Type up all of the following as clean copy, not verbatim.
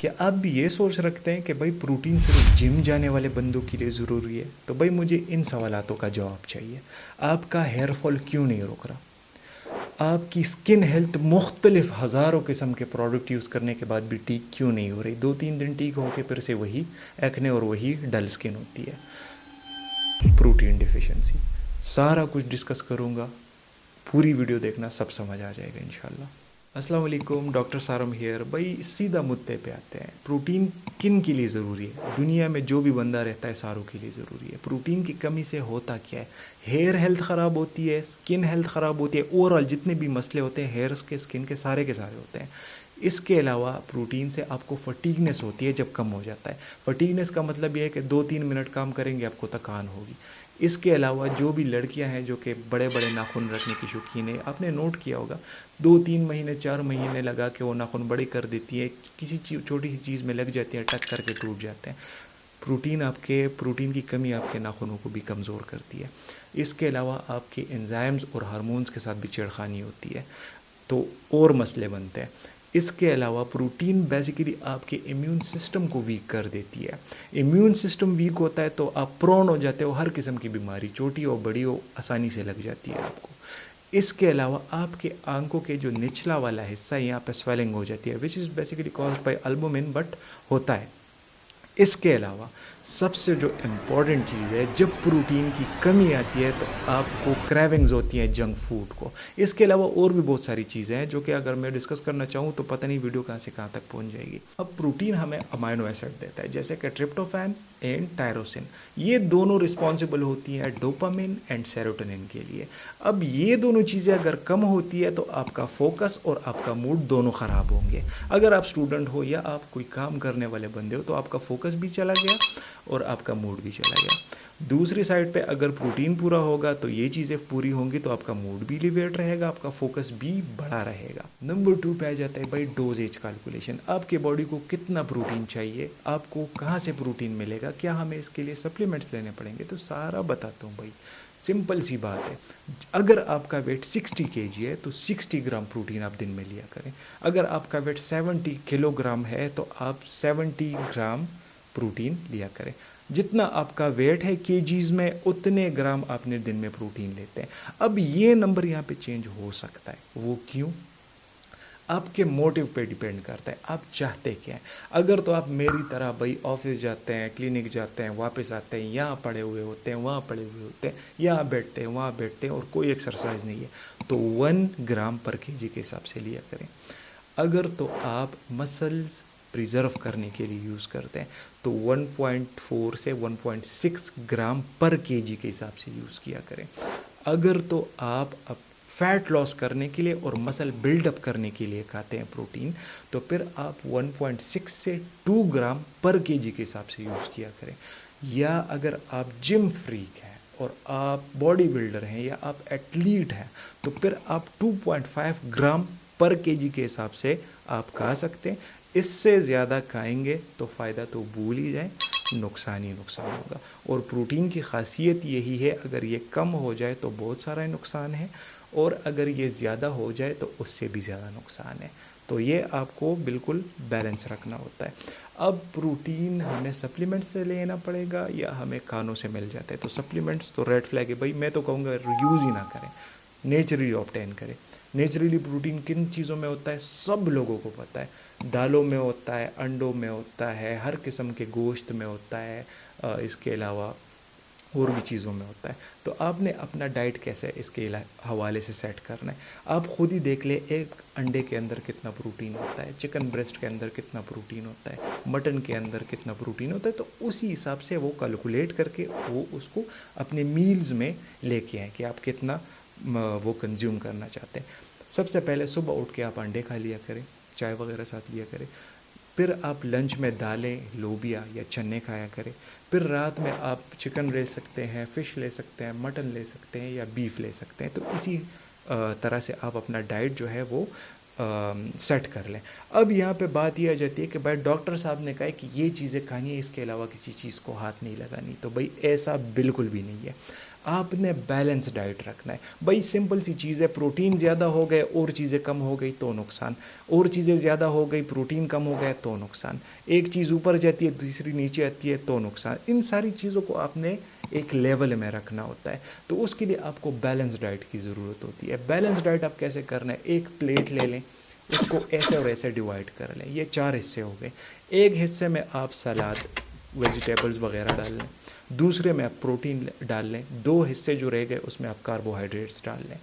क्या आप भी ये सोच रखते हैं कि भाई प्रोटीन सिर्फ जिम जाने वाले बंदों के लिए ज़रूरी है? तो भाई मुझे इन सवालों का जवाब चाहिए। आपका हेयर फॉल क्यों नहीं रुक रहा? आपकी स्किन हेल्थ मुख्तलिफ हज़ारों किस्म के प्रोडक्ट यूज़ करने के बाद भी ठीक क्यों नहीं हो रही? 2-3 दिन ठीक हो के फिर से वही एक्ने और वही डल स्किन होती है। प्रोटीन डिफिशिएंसी, सारा कुछ डिस्कस करूँगा। पूरी वीडियो देखना, सब समझ आ जाएगा इंशाल्लाह। अस्सलाम वालेकुम, डॉक्टर सारम हियर। भाई सीधा मुद्दे पे आते हैं। प्रोटीन किन के लिए ज़रूरी है? दुनिया में जो भी बंदा रहता है सारों के लिए ज़रूरी है। प्रोटीन की कमी से होता क्या है? हेयर हेल्थ ख़राब होती है, स्किन हेल्थ ख़राब होती है, ओवरऑल जितने भी मसले होते हैं हेयर्स के, स्किन के सारे होते हैं। इसके अलावा प्रोटीन से आपको फटीगनेस होती है जब कम हो जाता है। फटीगनेस का मतलब यह है कि 2-3 मिनट काम करेंगे आपको थकान होगी। इसके अलावा जो भी लड़कियां हैं जो कि बड़े बड़े नाखून रखने की शौकीन है, आपने नोट किया होगा 2-3 महीने 4 महीने लगा के वो नाखून बड़े कर देती है, किसी चीज़ छोटी सी चीज़ में लग जाती है, टक करके टूट जाते हैं। प्रोटीन की कमी आपके नाखूनों को भी कमज़ोर करती है। इसके अलावा आपके एंजाइम्स और हार्मोन्स के साथ भी छेड़खानी होती है, तो और मसले बनते हैं। इसके अलावा प्रोटीन बेसिकली आपके इम्यून सिस्टम को वीक कर देती है। इम्यून सिस्टम वीक होता है तो आप प्रोन हो जाते हो, हर किस्म की बीमारी छोटी हो बड़ी हो आसानी से लग जाती है आपको। इसके अलावा आपके आंखों के जो निचला वाला हिस्सा यहाँ पे स्वेलिंग हो जाती है, which is basically caused by albumin, but होता है। इसके अलावा सबसे जो इम्पॉर्टेंट चीज़ है, जब प्रोटीन की कमी आती है तो आपको क्रेविंग्स होती हैं जंक फूड को। इसके अलावा और भी बहुत सारी चीज़ें हैं जो कि अगर मैं डिस्कस करना चाहूँ तो पता नहीं वीडियो कहाँ से कहाँ तक पहुँच जाएगी। अब प्रोटीन हमें अमाइनो एसिड देता है जैसे कि ट्रिप्टोफैन एंड टायरोसिन। ये दोनों रिस्पॉन्सिबल होती हैं डोपामिन एंड सेरोटोनिन के लिए। अब ये दोनों चीज़ें अगर कम होती है तो आपका फोकस और आपका मूड दोनों ख़राब होंगे। अगर आप स्टूडेंट हो या आप कोई काम करने वाले बंदे हो तो आपका फोकस भी चला गया और आपका मूड भी चला गया। दूसरी साइड पे अगर प्रोटीन पूरा होगा तो ये चीज़ें पूरी होंगी तो आपका मूड भी एलिवेट रहेगा, आपका फोकस भी बड़ा रहेगा। नंबर 2 पे आ जाता है भाई डोजेज कैलकुलेशन। आपके बॉडी को कितना प्रोटीन चाहिए, आपको कहाँ से प्रोटीन मिलेगा, क्या हमें इसके लिए सप्लीमेंट्स लेने पड़ेंगे, तो सारा बताता हूँ भाई। सिंपल सी बात है, अगर आपका वेट 60 kg है तो 60 ग्राम प्रोटीन आप दिन में लिया करें। अगर आपका वेट 70 किलोग्राम है तो आप 70 ग्राम प्रोटीन लिया करें। जितना आपका वेट है केजीज में उतने ग्राम आपने दिन में प्रोटीन लेते हैं। अब ये नंबर यहाँ पे चेंज हो सकता है, वो क्यों? आपके मोटिव पे डिपेंड करता है, आप चाहते क्या हैं। अगर तो आप मेरी तरह भाई ऑफिस जाते हैं, क्लिनिक जाते हैं, वापस आते हैं, यहाँ पड़े हुए होते हैं, वहाँ पड़े हुए होते हैं, यहाँ बैठते हैं, वहाँ बैठते हैं और कोई एक्सरसाइज नहीं है, तो 1 ग्राम/kg के हिसाब से लिया करें। अगर तो आप मसल्स प्रिजर्व करने के लिए यूज़ करते हैं तो 1.4 से 1.6 ग्राम/kg के हिसाब से यूज़ किया करें। अगर तो आप फैट लॉस करने के लिए और मसल बिल्डअप करने के लिए खाते हैं प्रोटीन, तो फिर आप 1.6 से 2 ग्राम/kg के हिसाब से यूज़ किया करें। या अगर आप जिम फ्रीक हैं और आप बॉडी बिल्डर हैं या आप एथलीट हैं तो फिर आप 2.5 ग्राम/kg के हिसाब से आप खा सकते हैं। इससे ज़्यादा खाएंगे तो फ़ायदा तो भूल ही जाए, नुकसान ही नुकसान होगा। और प्रोटीन की खासियत यही है, अगर ये कम हो जाए तो बहुत सारा नुकसान है और अगर ये ज़्यादा हो जाए तो उससे भी ज़्यादा नुकसान है। तो ये आपको बिल्कुल बैलेंस रखना होता है। अब प्रोटीन हमें सप्लीमेंट से लेना पड़ेगा या हमें खानों से मिल जाता है? तो सप्लीमेंट्स तो रेड फ्लैग है भाई, मैं तो कहूँगा यूज़ ही ना करें, नेचुरली ऑब्टेन करें। नेचुरली प्रोटीन किन चीज़ों में होता है सब लोगों को पता है, दालों में होता है, अंडों में होता है, हर किस्म के गोश्त में होता है, इसके अलावा और भी चीज़ों में होता है। तो आपने अपना डाइट कैसे इसके हवाले से सेट करना है, आप खुद ही देख ले। एक अंडे के अंदर कितना प्रोटीन होता है, चिकन ब्रेस्ट के अंदर कितना प्रोटीन होता है, मटन के अंदर कितना प्रोटीन होता है, तो उसी हिसाब से वो कैलकुलेट करके वो उसको अपने मील्स में लेके आए कि आप कितना वो कंज्यूम करना चाहते हैं। सबसे पहले सुबह उठ के आप अंडे खा लिया करें, चाय वगैरह साथ लिया करें। फिर आप लंच में दालें, लोबिया या चने खाया करें। फिर रात में आप चिकन ले सकते हैं, फ़िश ले सकते हैं, मटन ले सकते हैं या बीफ ले सकते हैं। तो इसी तरह से आप अपना डाइट जो है वो सेट कर लें। अब यहाँ पे बात ये आ जाती है कि भाई डॉक्टर साहब ने कहा है कि ये चीज़ें खानी है, इसके अलावा किसी चीज़ को हाथ नहीं लगानी। तो भाई ऐसा बिल्कुल भी नहीं है। आपने बैलेंस डाइट रखना है भाई। सिंपल सी चीज़ है, प्रोटीन ज़्यादा हो गए और चीज़ें कम हो गई तो नुकसान, और चीज़ें ज़्यादा हो गई प्रोटीन कम हो गया तो नुकसान, एक चीज़ ऊपर जाती है दूसरी नीचे आती है तो नुकसान। इन सारी चीज़ों को आपने एक लेवल में रखना होता है, तो उसके लिए आपको बैलेंस डाइट की ज़रूरत होती है। बैलेंस डाइट आप कैसे करना है, एक प्लेट ले लें, उसको ऐसे और ऐसे डिवाइड कर लें, ये 4 हिस्से हो गए। एक हिस्से में आप सलाद वेजिटेबल्स वगैरह डाल लें, दूसरे में आप प्रोटीन डाल लें, 2 हिस्से जो रह गए उसमें आप कार्बोहाइड्रेट्स डाल लें।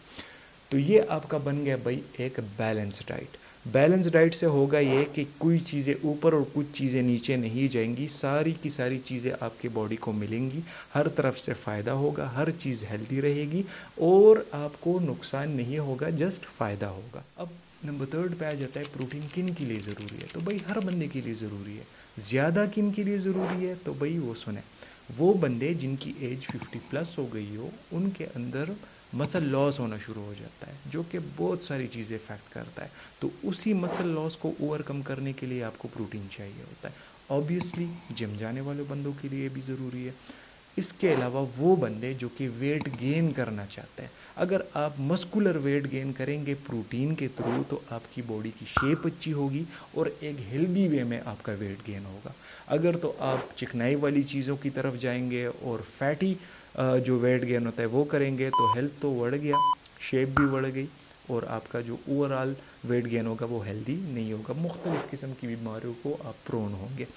तो ये आपका बन गया भाई एक बैलेंस डाइट। बैलेंस डाइट से होगा ये कि कोई चीज़ें ऊपर और कुछ चीज़ें नीचे नहीं जाएंगी, सारी की सारी चीज़ें आपकी बॉडी को मिलेंगी, हर तरफ से फ़ायदा होगा, हर चीज़ हेल्दी रहेगी और आपको नुकसान नहीं होगा, जस्ट फ़ायदा होगा। अब नंबर 3 पे आ जाता है प्रोटीन किन के लिए ज़रूरी है। तो भाई हर बंदे के लिए ज़रूरी है। ज़्यादा किन के लिए ज़रूरी है, तो भाई वो सुने, वो बंदे जिनकी एज 50+ हो गई हो, उनके अंदर मसल लॉस होना शुरू हो जाता है, जो कि बहुत सारी चीज़ें इफेक्ट करता है। तो उसी मसल लॉस को ओवरकम करने के लिए आपको प्रोटीन चाहिए होता है। ऑब्वियसली जिम जाने वाले बंदों के लिए भी ज़रूरी है। इसके अलावा वो बंदे जो कि वेट गेन करना चाहते हैं, अगर आप मस्कुलर वेट गेन करेंगे प्रोटीन के थ्रू तो आपकी बॉडी की शेप अच्छी होगी और एक हेल्दी वे में आपका वेट गेन होगा। अगर तो आप चिकनाई वाली चीज़ों की तरफ जाएंगे और फैटी जो वेट गेन होता है वो करेंगे तो हेल्थ तो बढ़ गया, शेप भी बढ़ गई और आपका जो ओवरऑल वेट गेन होगा वो हेल्दी नहीं होगा, मुख्तलिफ़ किस्म की बीमारियों को आप प्रोन होंगे।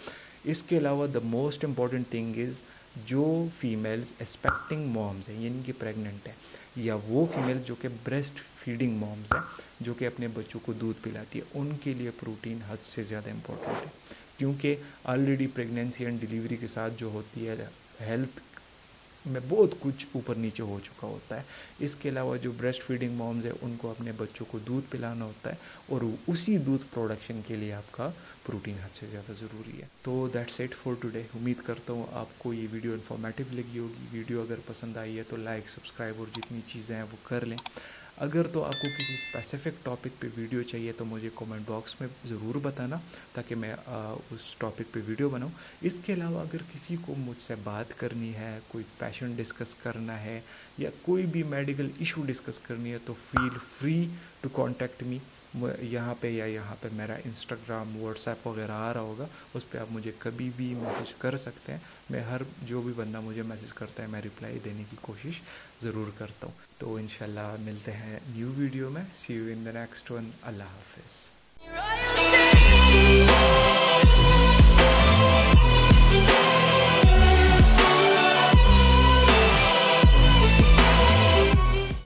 इसके अलावा the most important thing is, जो फीमेल्स एक्सपेक्टिंग मॉम्स हैं यानी कि प्रेग्नेंट है, या वो फीमेल जो कि ब्रेस्ट फीडिंग मॉम्स हैं जो कि अपने बच्चों को दूध पिलाती है, उनके लिए प्रोटीन हद से ज़्यादा इम्पोर्टेंट है। क्योंकि ऑलरेडी प्रेगनेंसी एंड डिलीवरी के साथ जो होती है हेल्थ में बहुत कुछ ऊपर नीचे हो चुका होता है। इसके अलावा जो ब्रेस्ट फीडिंग मॉम्स है उनको अपने बच्चों को दूध पिलाना होता है और उसी दूध प्रोडक्शन के लिए आपका प्रोटीन हद से ज़्यादा ज़रूरी है। तो दैट्स इट फॉर टुडे। उम्मीद करता हूँ आपको ये वीडियो इन्फॉर्मेटिव लगी होगी। वीडियो अगर पसंद आई है तो लाइक, सब्सक्राइब और जितनी चीज़ें हैं वो कर लें। अगर तो आपको किसी स्पेसिफिक टॉपिक पे वीडियो चाहिए तो मुझे कमेंट बॉक्स में ज़रूर बताना ताकि मैं उस टॉपिक पे वीडियो बनाऊँ। इसके अलावा अगर किसी को मुझसे बात करनी है, कोई पैशन डिस्कस करना है या कोई भी मेडिकल इशू डिस्कस करनी है तो feel free to contact me. यहाँ पे या यहाँ पे मेरा इंस्टाग्राम, व्हाट्सएप वगैरह आ रहा होगा, उस पर आप मुझे कभी भी मैसेज कर सकते हैं। मैं हर जो भी बंदा मुझे मैसेज करता है मैं रिप्लाई देने की कोशिश ज़रूर करता हूँ। तो इंशाल्लाह मिलते हैं न्यू वीडियो में। See you in the next one. Allah हाफिज़।